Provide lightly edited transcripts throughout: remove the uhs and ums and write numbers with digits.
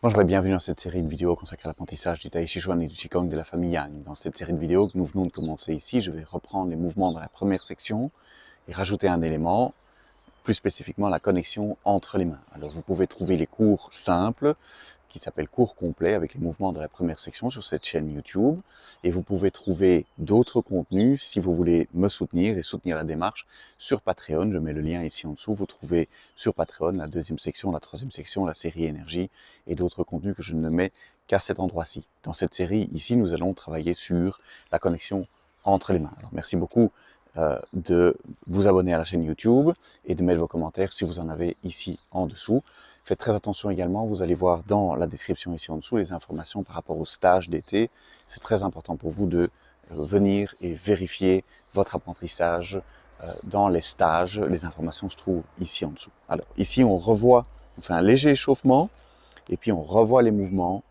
Bonjour et bienvenue dans cette série de vidéos consacrée à l'apprentissage du Tai Chi Chuan et du Qigong de la famille Yang. Dans cette série de vidéos que nous venons de commencer ici, je vais reprendre les mouvements de la première section et rajouter un élément, plus spécifiquement la connexion entre les mains. Alors vous pouvez trouver les cours simples, qui s'appellent cours complets avec les mouvements de la première section sur cette chaîne YouTube. Et vous pouvez trouver d'autres contenus si vous voulez me soutenir et soutenir la démarche sur Patreon. Je mets le lien ici en dessous. Vous trouvez sur Patreon la deuxième section, la troisième section, la série énergie et d'autres contenus que je ne mets qu'à cet endroit-ci. Dans cette série, ici, nous allons travailler sur la connexion entre les mains. Alors, merci beaucoup de vous abonner à la chaîne YouTube et de mettre vos commentaires si vous en avez ici en dessous. Faites très attention également, vous allez voir dans la description ici en dessous les informations par rapport au stage d'été. C'est très important pour vous de venir et vérifier votre apprentissage dans les stages. Les informations se trouvent ici en dessous. Alors ici on fait un léger échauffement et puis on revoit les mouvements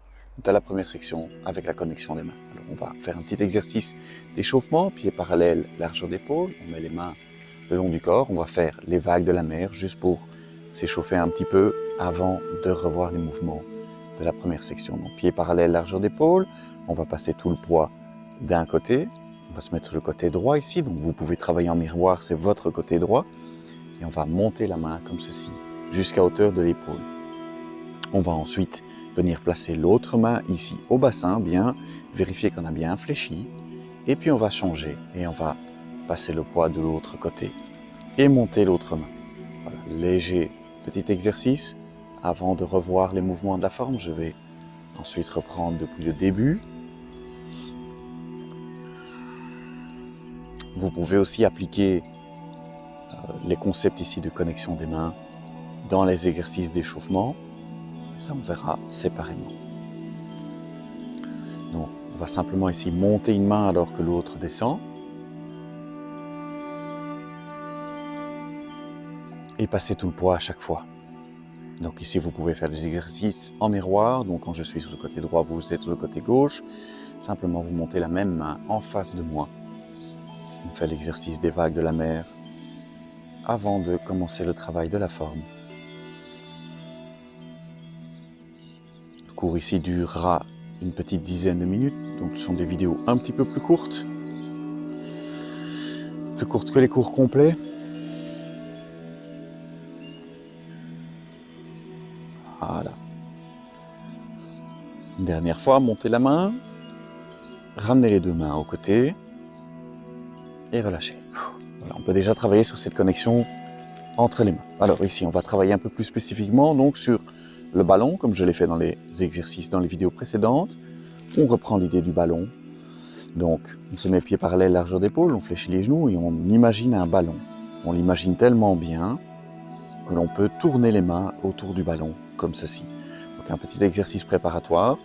de la première section avec la connexion des mains. Alors on va faire un petit exercice d'échauffement, pieds parallèles, largeur d'épaule, on met les mains le long du corps, on va faire les vagues de la mer juste pour s'échauffer un petit peu avant de revoir les mouvements de la première section. Donc pieds parallèles, largeur d'épaule, on va passer tout le poids d'un côté, on va se mettre sur le côté droit ici, donc vous pouvez travailler en miroir, c'est votre côté droit, et on va monter la main comme ceci, jusqu'à hauteur de l'épaule. On va ensuite venir placer l'autre main ici au bassin, bien vérifier qu'on a bien fléchi, et puis on va changer et on va passer le poids de l'autre côté et monter l'autre main. Voilà, léger petit exercice. Avant de revoir les mouvements de la forme, je vais ensuite reprendre depuis le début. Vous pouvez aussi appliquer les concepts ici de connexion des mains dans les exercices d'échauffement. Ça, on verra séparément. Donc, on va simplement ici monter une main alors que l'autre descend. Et passer tout le poids à chaque fois. Donc ici, vous pouvez faire des exercices en miroir. Donc quand je suis sur le côté droit, vous êtes sur le côté gauche. Simplement, vous montez la même main en face de moi. On fait l'exercice des vagues de la mer avant de commencer le travail de la forme. Le cours ici durera une petite dizaine de minutes. Donc ce sont des vidéos un petit peu plus courtes. Plus courtes que les cours complets. Voilà. Une dernière fois, montez la main. Ramenez les deux mains aux côtés. Et relâchez. Voilà, on peut déjà travailler sur cette connexion entre les mains. Alors ici, on va travailler un peu plus spécifiquement donc sur le ballon, comme je l'ai fait dans les exercices, dans les vidéos précédentes. On reprend l'idée du ballon. Donc, on se met pieds parallèles, largeur d'épaule, on fléchit les genoux et on imagine un ballon. On l'imagine tellement bien que l'on peut tourner les mains autour du ballon, comme ceci. Donc un petit exercice préparatoire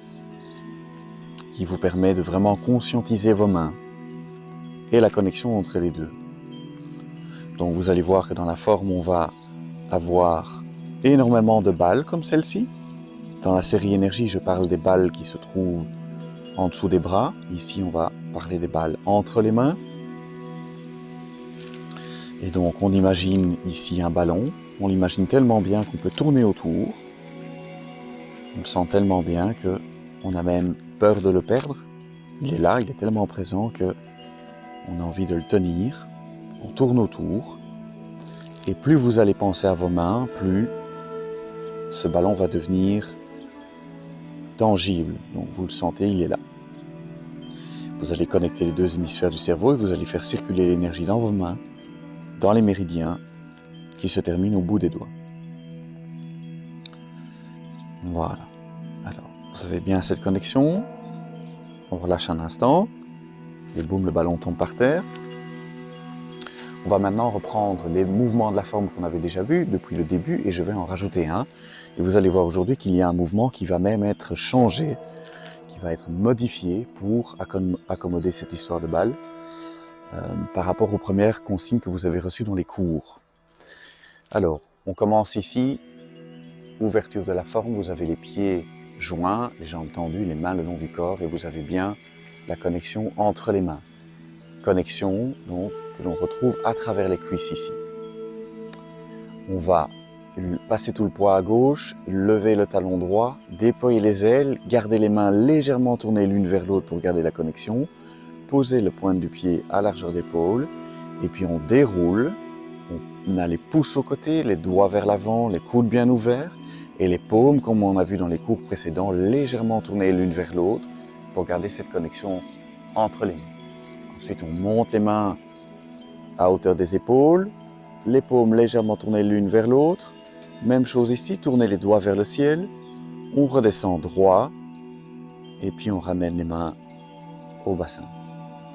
qui vous permet de vraiment conscientiser vos mains et la connexion entre les deux. Donc vous allez voir que dans la forme, on va avoir énormément de balles comme celle-ci. Dans la série énergie, je parle des balles qui se trouvent en dessous des bras. Ici, on va parler des balles entre les mains. Et donc, on imagine ici un ballon. On l'imagine tellement bien qu'on peut tourner autour. On le sent tellement bien qu'on a même peur de le perdre. Il est là, il est tellement présent qu'on a envie de le tenir. On tourne autour. Et plus vous allez penser à vos mains, plus ce ballon va devenir tangible. Donc vous le sentez, il est là. Vous allez connecter les deux hémisphères du cerveau et vous allez faire circuler l'énergie dans vos mains, dans les méridiens qui se terminent au bout des doigts. Voilà. Alors, vous avez bien cette connexion. On relâche un instant. Et boum, le ballon tombe par terre. On va maintenant reprendre les mouvements de la forme qu'on avait déjà vus depuis le début et je vais en rajouter un. Et vous allez voir aujourd'hui qu'il y a un mouvement qui va même être changé, qui va être modifié pour accommoder cette histoire de balle par rapport aux premières consignes que vous avez reçues dans les cours. Alors, on commence ici, ouverture de la forme, vous avez les pieds joints, les jambes tendues, les mains le long du corps et vous avez bien la connexion entre les mains. Connexion donc, que l'on retrouve à travers les cuisses ici. On va passez tout le poids à gauche, levez le talon droit, déployez les ailes, gardez les mains légèrement tournées l'une vers l'autre pour garder la connexion, posez le pointe du pied à largeur d'épaule, et puis on déroule, on a les pouces aux côtés, les doigts vers l'avant, les coudes bien ouverts, et les paumes, comme on a vu dans les cours précédents, légèrement tournées l'une vers l'autre pour garder cette connexion entre les mains. Ensuite, on monte les mains à hauteur des épaules, les paumes légèrement tournées l'une vers l'autre. Même chose ici, tournez les doigts vers le ciel. On redescend droit et puis on ramène les mains au bassin.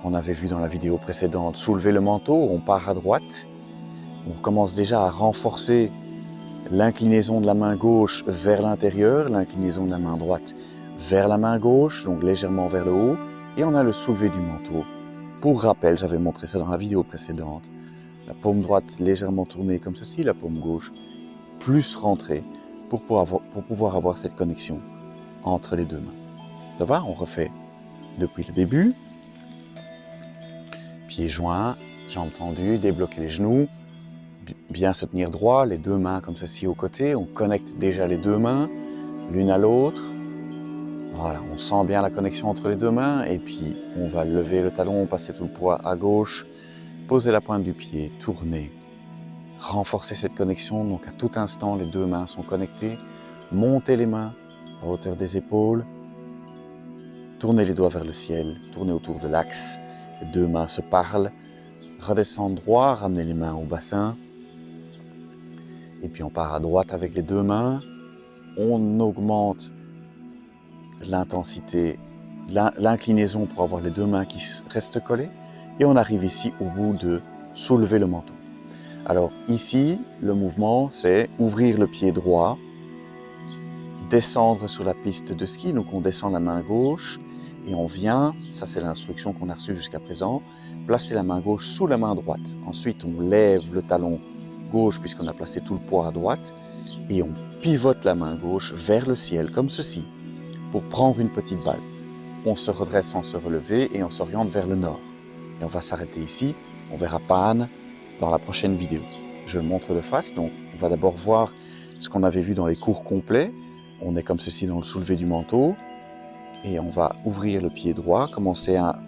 On avait vu dans la vidéo précédente soulever le manteau, on part à droite. On commence déjà à renforcer l'inclinaison de la main gauche vers l'intérieur, l'inclinaison de la main droite vers la main gauche, donc légèrement vers le haut. Et on a le soulevé du manteau. Pour rappel, j'avais montré ça dans la vidéo précédente. La paume droite légèrement tournée comme ceci, la paume gauche plus rentrée pour pouvoir avoir cette connexion entre les deux mains. Ça va? On refait depuis le début. Pieds joints, jambes tendues, débloquer les genoux, bien se tenir droit, les deux mains comme ceci au côté. On connecte déjà les deux mains l'une à l'autre. Voilà, on sent bien la connexion entre les deux mains et puis on va lever le talon, passer tout le poids à gauche, poser la pointe du pied, tourner, renforcer cette connexion. Donc à tout instant, les deux mains sont connectées. Montez les mains à hauteur des épaules, tournez les doigts vers le ciel, tournez autour de l'axe, les deux mains se parlent, redescendre droit, ramenez les mains au bassin et puis on part à droite avec les deux mains. On augmente l'intensité, l'inclinaison pour avoir les deux mains qui restent collées et on arrive ici au bout de soulever le manteau. Alors ici, le mouvement c'est ouvrir le pied droit, descendre sur la piste de ski, donc on descend la main gauche et on vient, ça c'est l'instruction qu'on a reçue jusqu'à présent, placer la main gauche sous la main droite. Ensuite on lève le talon gauche puisqu'on a placé tout le poids à droite et on pivote la main gauche vers le ciel comme ceci pour prendre une petite balle. On se redresse sans se relever et on s'oriente vers le nord. Et on va s'arrêter ici, on verra Pan dans la prochaine vidéo. Je le montre de face, donc on va d'abord voir ce qu'on avait vu dans les cours complets. On est comme ceci dans le soulevé du manteau et on va ouvrir le pied droit, commencer à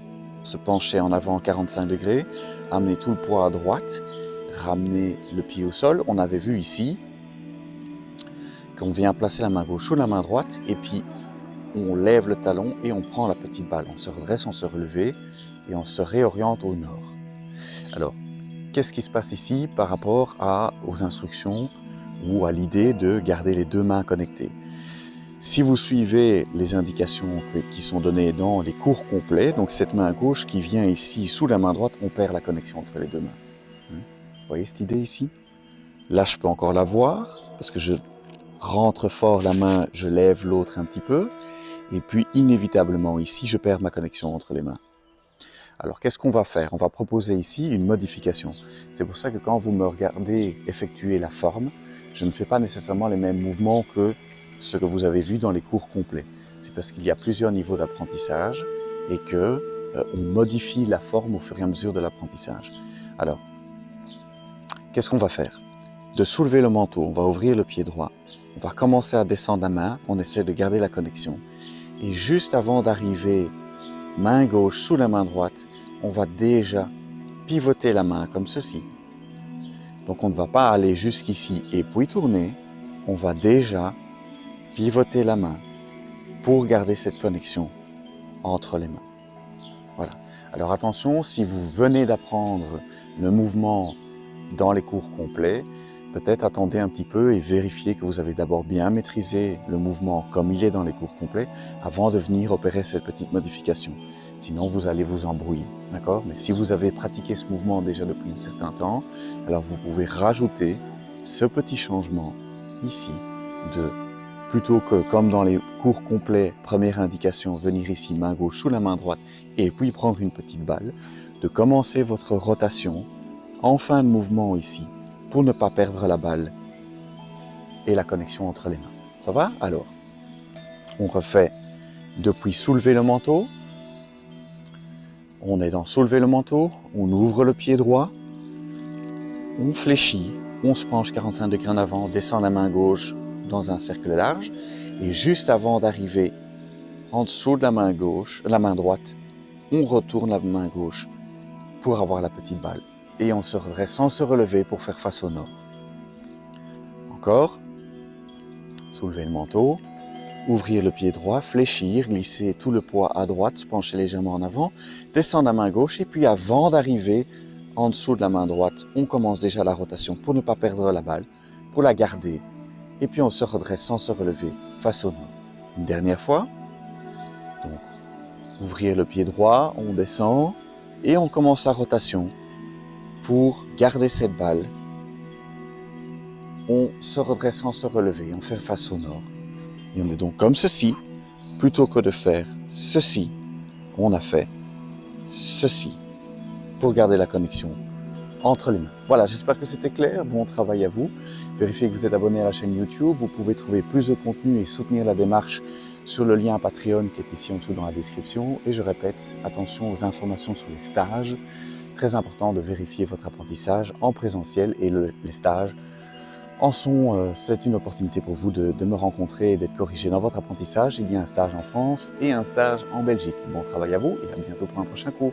se pencher en avant 45 degrés, amener tout le poids à droite, ramener le pied au sol. On avait vu ici qu'on vient placer la main gauche sous la main droite et puis on lève le talon et on prend la petite balle. On se redresse, on se relève et on se réoriente au nord. Alors, qu'est-ce qui se passe ici par rapport aux instructions ou à l'idée de garder les deux mains connectées? Si vous suivez les indications qui sont données dans les cours complets, donc cette main gauche qui vient ici sous la main droite, on perd la connexion entre les deux mains. Vous voyez cette idée ici? Là, je peux encore la voir parce que je rentre fort la main, je lève l'autre un petit peu. Et puis, inévitablement, ici, je perds ma connexion entre les mains. Alors, qu'est-ce qu'on va faire? On va proposer ici une modification. C'est pour ça que quand vous me regardez effectuer la forme, je ne fais pas nécessairement les mêmes mouvements que ce que vous avez vu dans les cours complets. C'est parce qu'il y a plusieurs niveaux d'apprentissage et que on modifie la forme au fur et à mesure de l'apprentissage. Alors, qu'est-ce qu'on va faire? De soulever le manteau, on va ouvrir le pied droit. On va commencer à descendre la main, on essaie de garder la connexion. Et juste avant d'arriver main gauche sous la main droite, on va déjà pivoter la main comme ceci. Donc on ne va pas aller jusqu'ici et puis tourner, on va déjà pivoter la main pour garder cette connexion entre les mains. Voilà. Alors attention, si vous venez d'apprendre le mouvement dans les cours complets, peut-être attendez un petit peu et vérifiez que vous avez d'abord bien maîtrisé le mouvement comme il est dans les cours complets avant de venir opérer cette petite modification. Sinon, vous allez vous embrouiller, d'accord? Mais si vous avez pratiqué ce mouvement déjà depuis un certain temps, alors vous pouvez rajouter ce petit changement ici plutôt que comme dans les cours complets, première indication, venir ici main gauche sous la main droite et puis prendre une petite balle, de commencer votre rotation en fin de mouvement ici, pour ne pas perdre la balle et la connexion entre les mains. Ça va? Alors, on refait depuis soulever le manteau. On est dans soulever le manteau, on ouvre le pied droit, on fléchit, on se penche 45 degrés en avant, descend la main gauche dans un cercle large. Et juste avant d'arriver en dessous de la main gauche, la main droite, on retourne la main gauche pour avoir la petite balle. Et on se redresse sans se relever pour faire face au nord. Encore, soulever le manteau, ouvrir le pied droit, fléchir, glisser tout le poids à droite, se pencher légèrement en avant, descendre la main gauche et puis avant d'arriver en dessous de la main droite, on commence déjà la rotation pour ne pas perdre la balle, pour la garder et puis on se redresse sans se relever face au nord. Une dernière fois, donc ouvrir le pied droit, on descend et on commence la rotation pour garder cette balle. On se redresse sans se relever, on fait face au nord. Et on est donc comme ceci, plutôt que de faire ceci, on a fait ceci pour garder la connexion entre les mains. Voilà, j'espère que c'était clair. Bon travail à vous. Vérifiez que vous êtes abonné à la chaîne YouTube. Vous pouvez trouver plus de contenu et soutenir la démarche sur le lien Patreon qui est ici en dessous dans la description. Et je répète, attention aux informations sur les stages. Très important de vérifier votre apprentissage en présentiel et les stages c'est une opportunité pour vous de me rencontrer et d'être corrigé dans votre apprentissage. Il y a un stage en France et un stage en Belgique. Bon travail à vous et à bientôt pour un prochain cours.